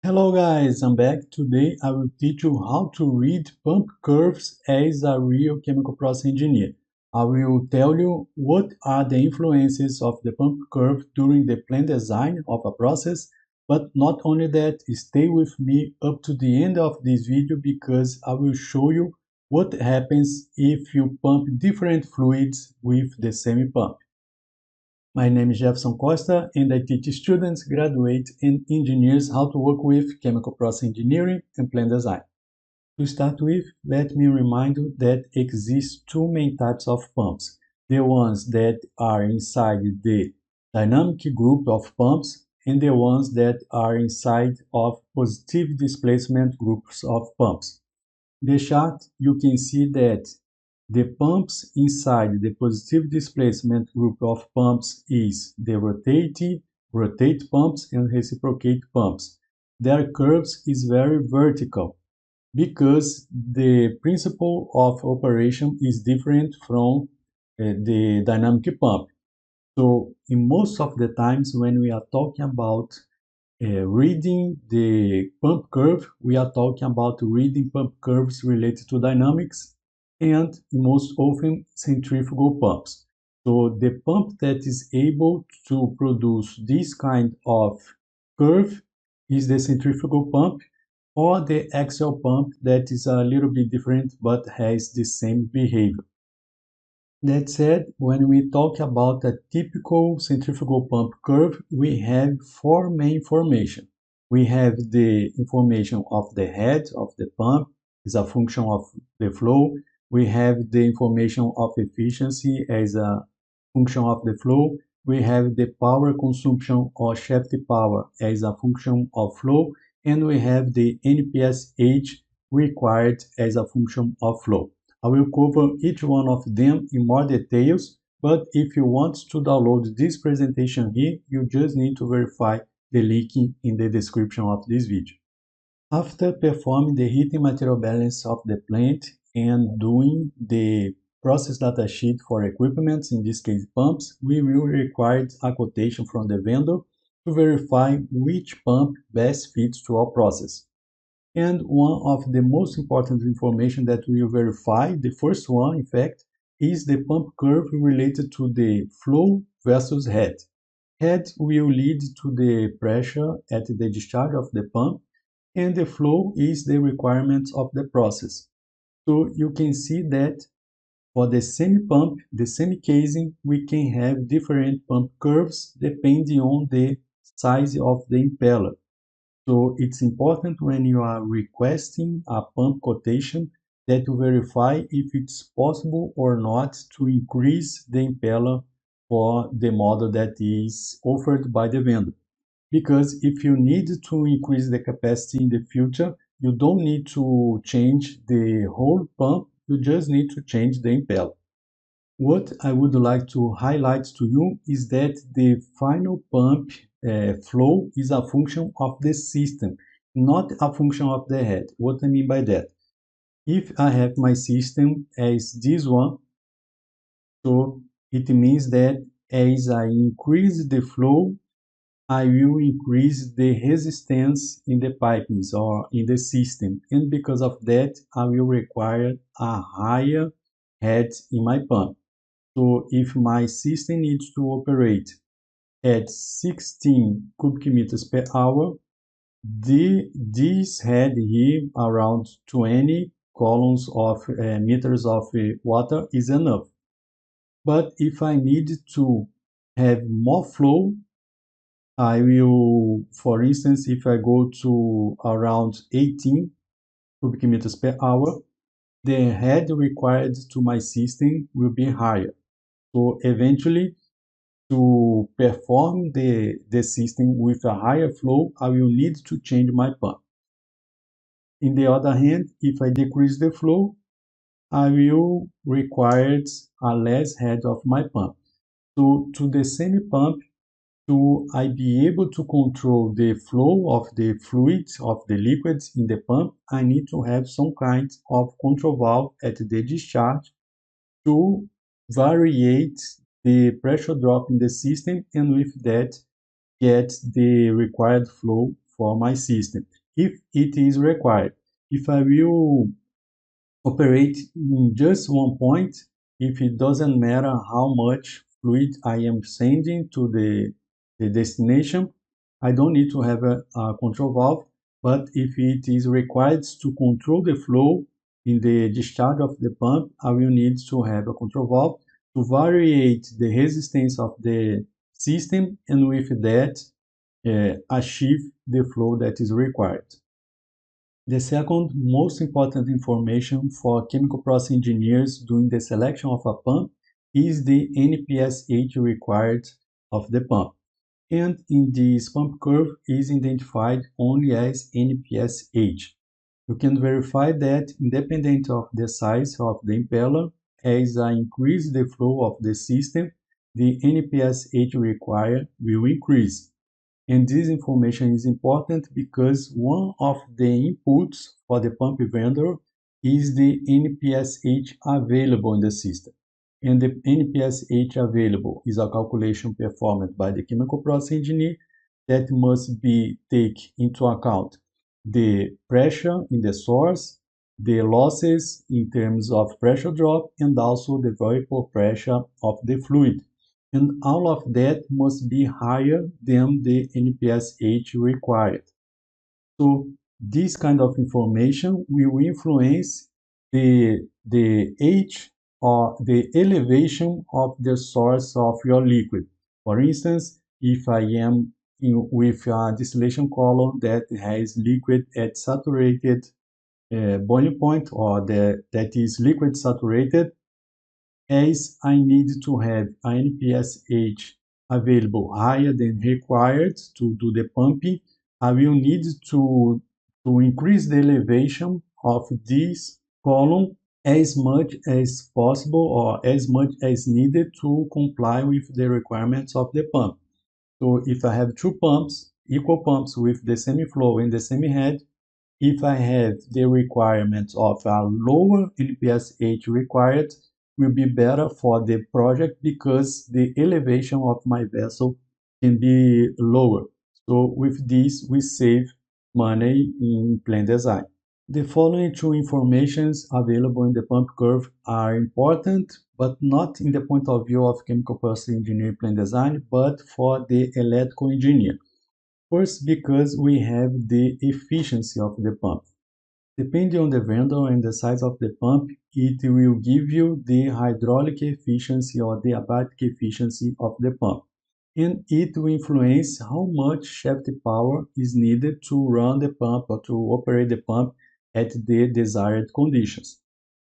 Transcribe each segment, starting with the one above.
Hello guys, I'm back. Today I will teach you how to read pump curves as a real chemical process engineer. I will tell you what are the influences of the pump curve during the plant design of a process, but not only that, stay with me up to the end of this video because I will show you what happens if you pump different fluids with the same pump. My name is Jefferson Costa and I teach students, graduates, and engineers how to work with chemical process engineering and plant design. To start with, let me remind you that exist two main types of pumps. The ones that are inside the dynamic group of pumps and the ones that are inside of positive displacement groups of pumps. In the chart, you can see that the pumps inside the positive displacement group of pumps is the rotate pumps and reciprocate pumps. Their curves is very vertical because the principle of operation is different from the dynamic pump. So in most of the times when we are talking about reading the pump curve, we are talking about reading pump curves related to dynamics and most often centrifugal pumps. So the pump that is able to produce this kind of curve is the centrifugal pump or the axial pump that is a little bit different but has the same behavior. That said, when we talk about a typical centrifugal pump curve, we have four main information. We have the information of the head of the pump as a function of the flow. We have the information of efficiency as a function of the flow. We have the power consumption or shaft power as a function of flow. And we have the NPSH required as a function of flow. I will cover each one of them in more details, but if you want to download this presentation here, you just need to verify the link in the description of this video. After performing the heat and material balance of the plant and doing the process data sheet for equipment, in this case pumps, we will require a quotation from the vendor to verify which pump best fits to our process. And one of the most important information that we will verify, the first one, in fact, is the pump curve related to the flow versus head. Head will lead to the pressure at the discharge of the pump, and the flow is the requirements of the process. So you can see that for the same pump, the same casing, we can have different pump curves depending on the size of the impeller. So it's important when you are requesting a pump quotation that you verify if it's possible or not to increase the impeller for the model that is offered by the vendor. Because if you need to increase the capacity in the future, you don't need to change the whole pump, you just need to change the impeller. What I would like to highlight to you is that the final pump flow is a function of the system, not a function of the head. What I mean by that? If I have my system as this one, so it means that as I increase the flow, I will increase the resistance in the pipings or in the system. And because of that, I will require a higher head in my pump. So if my system needs to operate at 16 cubic meters per hour, this head here around 20 columns of meters of water is enough. But if I need to have more flow, I will, for instance, if I go to around 18 cubic meters per hour, the head required to my system will be higher. So eventually, to perform the system with a higher flow, I will need to change my pump. In the other hand, if I decrease the flow, I will require a less head of my pump. So to the same pump, to I be able to control the flow of the fluids, of the liquids in the pump, I need to have some kind of control valve at the discharge to variate the pressure drop in the system and with that get the required flow for my system. if it is required. If I will operate in just one point, if it doesn't matter how much fluid I am sending to the destination, I don't need to have a control valve. But if it is required to control the flow in the discharge of the pump, I will need to have a control valve to variate the resistance of the system, and with that achieve the flow that is required. The second most important information for chemical process engineers during the selection of a pump is the NPSH required of the pump. And in this pump curve is identified only as NPSH. You can verify that independent of the size of the impeller, as I increase the flow of the system, the NPSH required will increase. And this information is important because one of the inputs for the pump vendor is the NPSH available in the system. And the NPSH available is a calculation performed by the chemical process engineer that must be take into account the pressure in the source, the losses in terms of pressure drop, and also the vapor pressure of the fluid, and all of that must be higher than the NPSH required. So this kind of information will influence the age or the elevation of the source of your liquid. For instance, if I am with a distillation column that has liquid at saturated boiling point, or that is liquid saturated, as I need to have NPSH available higher than required to do the pumping, I will need to increase the elevation of this column as much as possible or as much as needed to comply with the requirements of the pump. So if I have two pumps, equal pumps with the same flow and the same head, if I have the requirements of a lower NPSH required, will be better for the project because the elevation of my vessel can be lower. So with this, we save money in plan design. The following two informations available in the pump curve are important, but not in the point of view of chemical process engineering plan design, but for the electrical engineer. First, because we have the efficiency of the pump. Depending on the vendor and the size of the pump, it will give you the hydraulic efficiency or the abatic efficiency of the pump. And it will influence how much shaft power is needed to run the pump or to operate the pump at the desired conditions.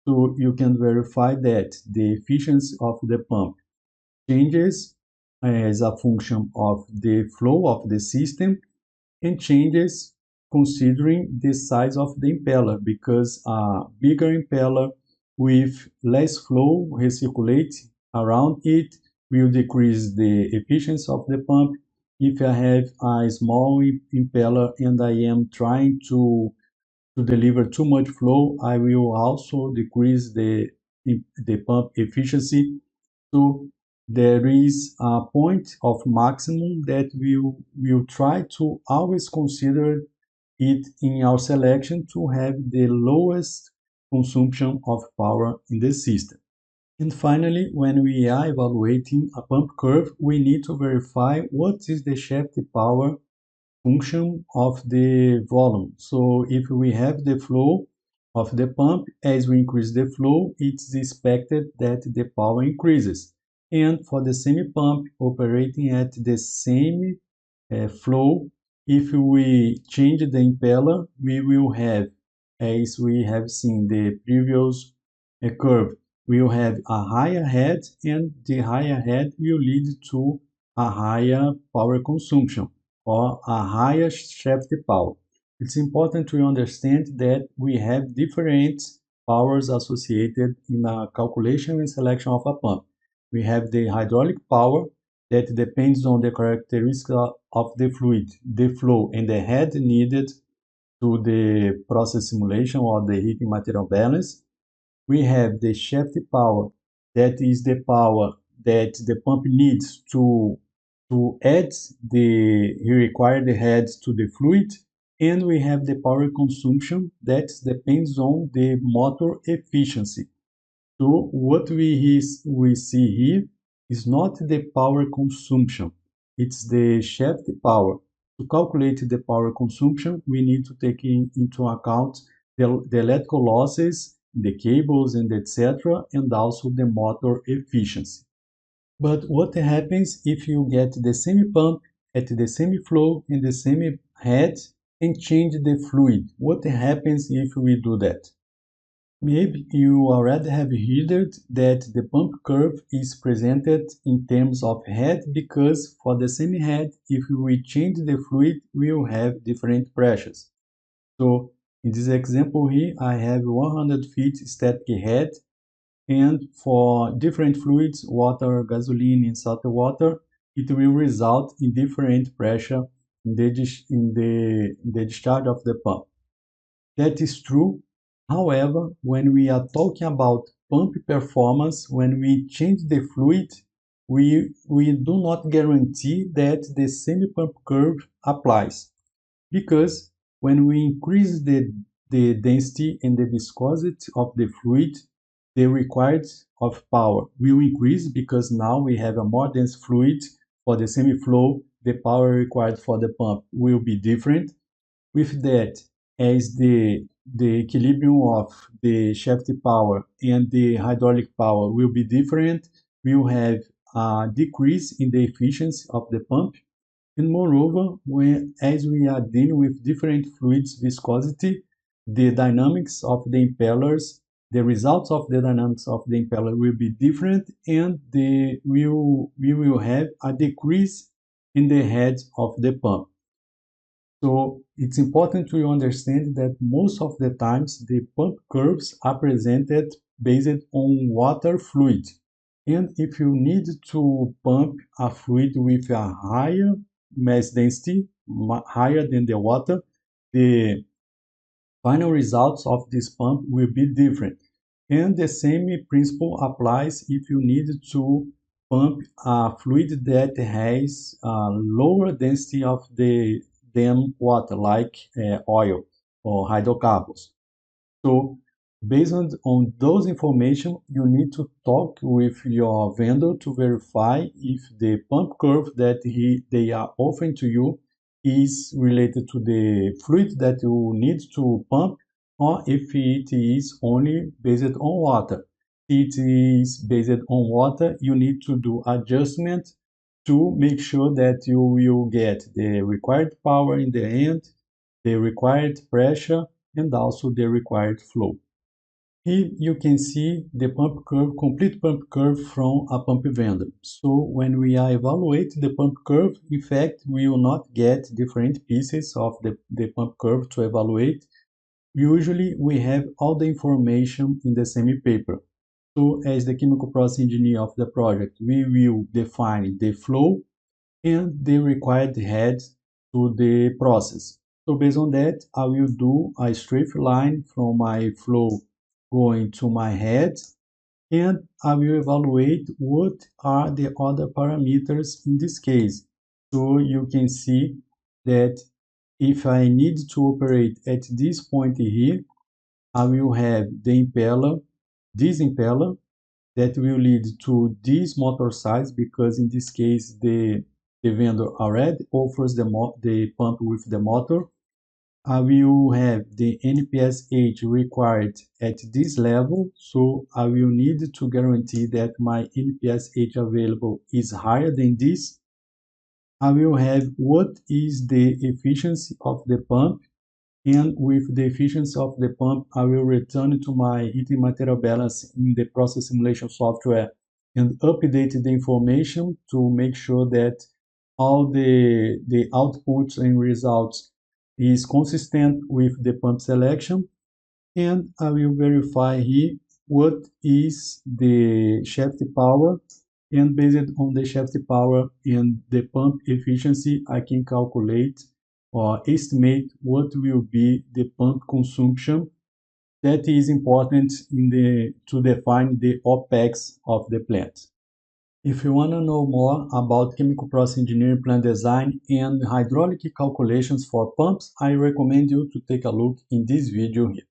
So you can verify that the efficiency of the pump changes as a function of the flow of the system, and changes considering the size of the impeller, because a bigger impeller with less flow recirculate around it will decrease the efficiency of the pump. If I have a small impeller and I am trying to deliver too much flow, I will also decrease the pump efficiency. So there is a point of maximum that we will try to always consider it in our selection to have the lowest consumption of power in the system. And finally, when we are evaluating a pump curve, we need to verify what is the shaft power function of the volume. So if we have the flow of the pump, as we increase the flow, it's expected that the power increases. And for the same pump operating at the same flow, if we change the impeller, we will have, as we have seen the previous curve, we will have a higher head, and the higher head will lead to a higher power consumption or a higher shaft power. It's important to understand that we have different powers associated in a calculation and selection of a pump. We have the hydraulic power that depends on the characteristics of the fluid, the flow, and the head needed to the process simulation or the heating material balance. We have the shaft power, that is the power that the pump needs to add the required head to the fluid, and we have the power consumption that depends on the motor efficiency. So what we see here is not the power consumption, it's the shaft power. To calculate the power consumption, we need to take into account the electrical losses, the cables and etc., and also the motor efficiency. But what happens if you get the same pump at the same flow and the same head and change the fluid? What happens if we do that? Maybe you already have heard that the pump curve is presented in terms of head because for the same head, if we change the fluid, we will have different pressures. So in this example here, I have 100 feet static head, and for different fluids, water, gasoline, and salt water, it will result in different pressure in the discharge of the pump. That is true. However, when we are talking about pump performance, when we change the fluid, we do not guarantee that the same pump curve applies. Because when we increase the density and the viscosity of the fluid, the required of power will increase because now we have a more dense fluid for the semi flow. The power required for the pump will be different. With that, as the equilibrium of the shaft power and the hydraulic power will be different, we will have a decrease in the efficiency of the pump. And moreover, as we are dealing with different fluids viscosity, the dynamics of the impellers, the results of the dynamics of the impeller will be different, and we will have a decrease in the head of the pump. So it's important to understand that most of the times the pump curves are presented based on water fluid. And if you need to pump a fluid with a higher mass density, higher than the water, the final results of this pump will be different. And the same principle applies if you need to pump a fluid that has a lower density of than water, like oil or hydrocarbons. So based on those information, you need to talk with your vendor to verify if the pump curve that they are offering to you is related to the fluid that you need to pump, or if it is only based on water. If it is based on water, you need to do adjustment to make sure that you will get the required power in the end, the required pressure, and also the required flow. Here you can see the pump curve, complete pump curve from a pump vendor. So when we are evaluating the pump curve, in fact, we will not get different pieces of the pump curve to evaluate. Usually we have all the information in the same paper. So as the chemical process engineer of the project, we will define the flow and the required head to the process. So based on that, I will do a straight line from my flow going to my head, and I will evaluate what are the other parameters in this case. So you can see that if I need to operate at this point here, I will have the impeller, this impeller, that will lead to this motor size, because in this case the vendor already offers the pump with the motor. I will have the NPSH required at this level, so I will need to guarantee that my NPSH available is higher than this. I will have what is the efficiency of the pump, and with the efficiency of the pump, I will return to my heating material balance in the process simulation software and update the information to make sure that all the outputs and results is consistent with the pump selection. And I will verify here what is the shaft power, and based on the shaft power and the pump efficiency, I can calculate or estimate what will be the pump consumption. That is important to define the OPEX of the plant. If you want to know more about chemical process engineering, plant design, and hydraulic calculations for pumps, I recommend you to take a look in this video here.